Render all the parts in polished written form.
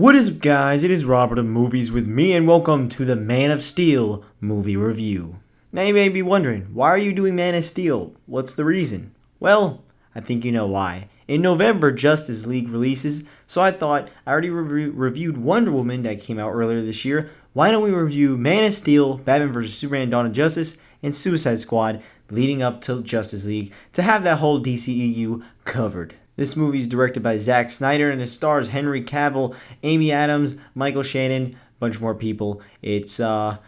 What is up, guys? It is Robert of Movies with Me, and welcome to the Man of Steel movie review. Now you may be wondering, why are you doing Man of Steel? What's the reason? Well, I think you know why. In November, Justice League releases, so I thought I already reviewed Wonder Woman that came out earlier this year. Why don't we review Man of Steel, Batman vs. Superman: Dawn of Justice, and Suicide Squad leading up to Justice League to have that whole DCEU covered. This movie is directed by Zack Snyder and it stars Henry Cavill, Amy Adams, Michael Shannon, a bunch more people. It's the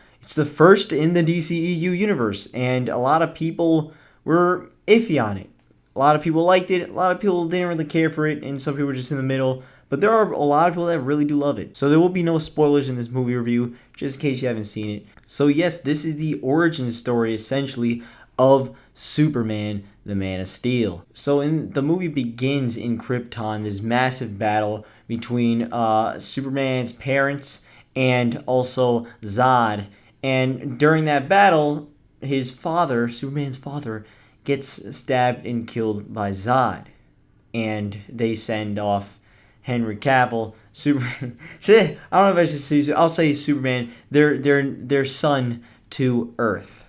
first in the DCEU universe, and a lot of people were iffy on it. A lot of people liked it, a lot of people didn't really care for it, and some people were just in the middle. But there are a lot of people that really do love it. So there will be no spoilers in this movie review, just in case you haven't seen it. So yes, this is the origin story, essentially, of Superman, the Man of Steel. So the movie begins in Krypton, this massive battle between Superman's parents and also Zod. And during that battle, his father, Superman's father, gets stabbed and killed by Zod. And they send off Henry Cavill, Superman. I don't know if I should say. I'll say Superman. Their son to Earth.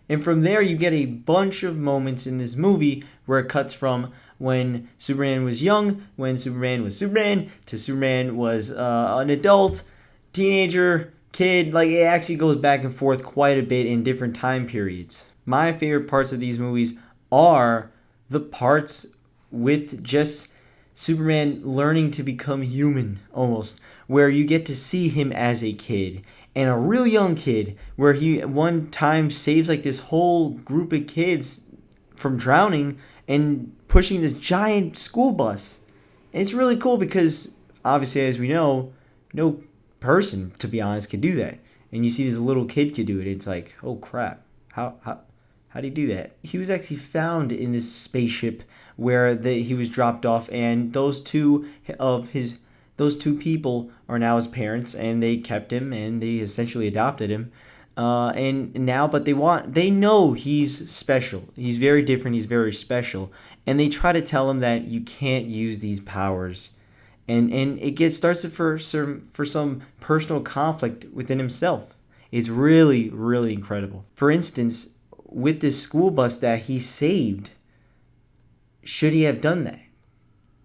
And from there, you get a bunch of moments in this movie where it cuts from when Superman was young, when Superman was Superman, to Superman was an adult, teenager, kid. Like, it actually goes back and forth quite a bit in different time periods. My favorite parts of these movies are the parts with just Superman learning to become human, almost, where you get to see him as a kid. And a real young kid, where he one time saves like this whole group of kids from drowning and pushing this giant school bus. And it's really cool because, obviously, as we know, no person, to be honest, could do that. And you see this little kid could do it. It's like, oh crap, how did he do that? He was actually found in this spaceship where he was dropped off, and those two people are now his parents, and they kept him and they essentially adopted him. But they know he's special. He's very different. He's very special, and they try to tell him that you can't use these powers, and it starts for some personal conflict within himself. It's really, really incredible. For instance, with this school bus that he saved, should he have done that,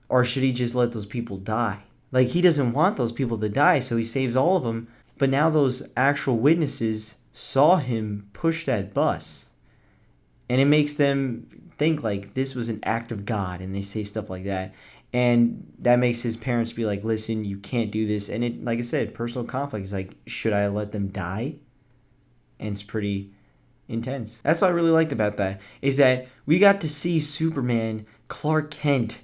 or should he just let those people die? Like, he doesn't want those people to die, so he saves all of them. But now those actual witnesses saw him push that bus. And it makes them think, like, this was an act of God. And they say stuff like that. And that makes his parents be like, listen, you can't do this. And it, like I said, personal conflict is like, should I let them die? And it's pretty intense. That's what I really liked about that, is that we got to see Superman, Clark Kent,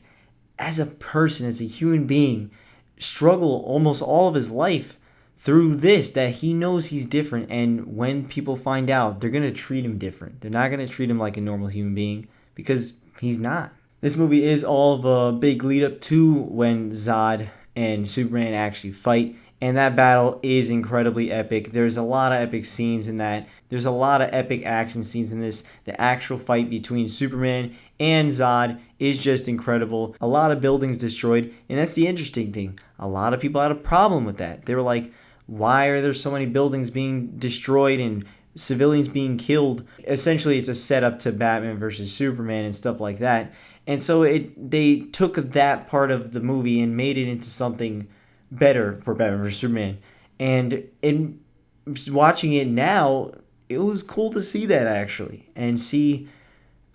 as a person, as a human being, struggle almost all of his life through this, that he knows he's different, and when people find out, they're going to treat him different. They're not going to treat him like a normal human being, because he's not. This movie is all of a big lead up to when Zod and Superman actually fight, and that battle is incredibly epic. There's a lot of epic scenes in that. There's a lot of epic action scenes in this. The actual fight between Superman and Zod is just incredible. A lot of buildings destroyed, and that's the interesting thing. A lot of people had a problem with that. They were like, why are there so many buildings being destroyed and civilians being killed? Essentially, it's a setup to Batman versus Superman and stuff like that. And so they took that part of the movie and made it into something better for Batman vs. Superman. And in watching it now, it was cool to see that, actually, and see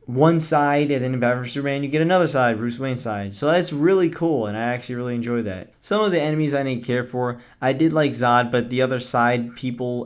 one side, and then in Batman vs. Superman, you get another side, Bruce Wayne's side. So that's really cool, and I actually really enjoyed that. Some of the enemies I didn't care for. I did like Zod, but the other side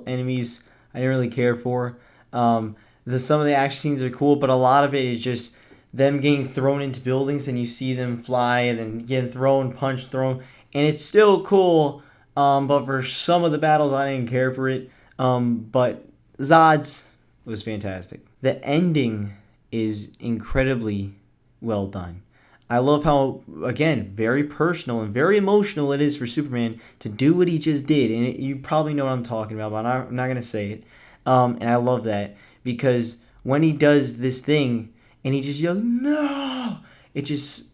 enemies, I didn't really care for. Some of the action scenes are cool, but a lot of it is just them getting thrown into buildings, and you see them fly, and then getting thrown, punched, thrown. And it's still cool, but for some of the battles, I didn't care for it. But Zod's was fantastic. The ending is incredibly well done. I love how, again, very personal and very emotional it is for Superman to do what he just did. And you probably know what I'm talking about, but I'm not going to say it. And I love that, because when he does this thing and he just yells, no, it just,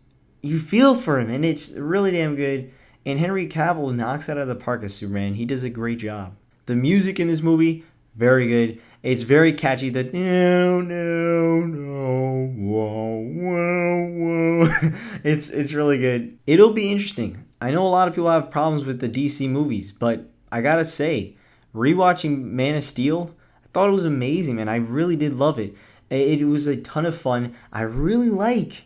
you feel for him, and it's really damn good. And Henry Cavill knocks out of the park as Superman. He does a great job. The music in this movie, very good. It's very catchy. The no, no, no, whoa, whoa, whoa. It's really good. It'll be interesting. I know a lot of people have problems with the DC movies, but I gotta say, rewatching Man of Steel, I thought it was amazing, man. I really did love it. It was a ton of fun. I really like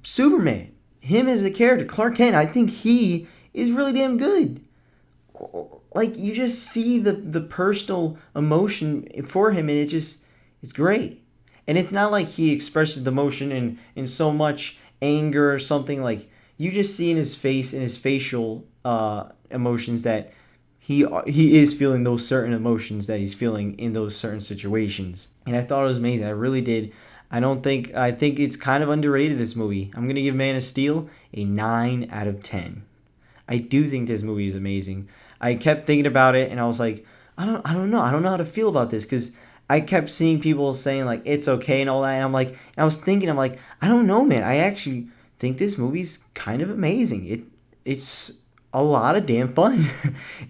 Superman. Him as a character, Clark Kent, I think he is really damn good. Like, you just see the personal emotion for him, and it's great. And it's not like he expresses the emotion in so much anger or something. Like, you just see in his face, in his facial emotions, that he is feeling those certain emotions that he's feeling in those certain situations. And I thought it was amazing. I really did. I think it's kind of underrated, this movie. I'm going to give Man of Steel a 9 out of 10. I do think this movie is amazing. I kept thinking about it, and I was like, I don't know. I don't know how to feel about this, because I kept seeing people saying, like, it's okay and all that. And I was thinking, I'm like, I don't know, man. I actually think this movie's kind of amazing. It's a lot of damn fun.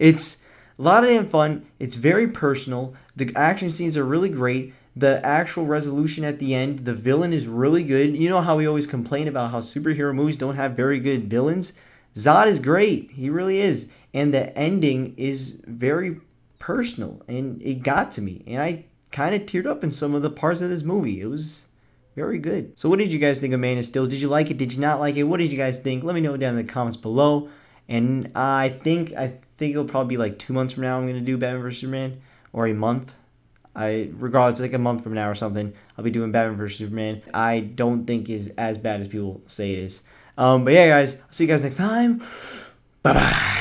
It's a lot of damn fun. It's very personal. The action scenes are really great. The actual resolution at the end, the villain is really good. You know how we always complain about how superhero movies don't have very good villains? Zod is great. He really is. And the ending is very personal, and it got to me. And I kind of teared up in some of the parts of this movie. It was very good. So what did you guys think of Man of Steel? Did you like it? Did you not like it? What did you guys think? Let me know down in the comments below. And I think it'll probably be like 2 months from now I'm going to do Batman vs. Superman, or a month. Regardless, like a month from now or something, I'll be doing Batman vs. Superman. I don't think is as bad as people say it is. But yeah, guys, I'll see you guys next time. Bye-bye.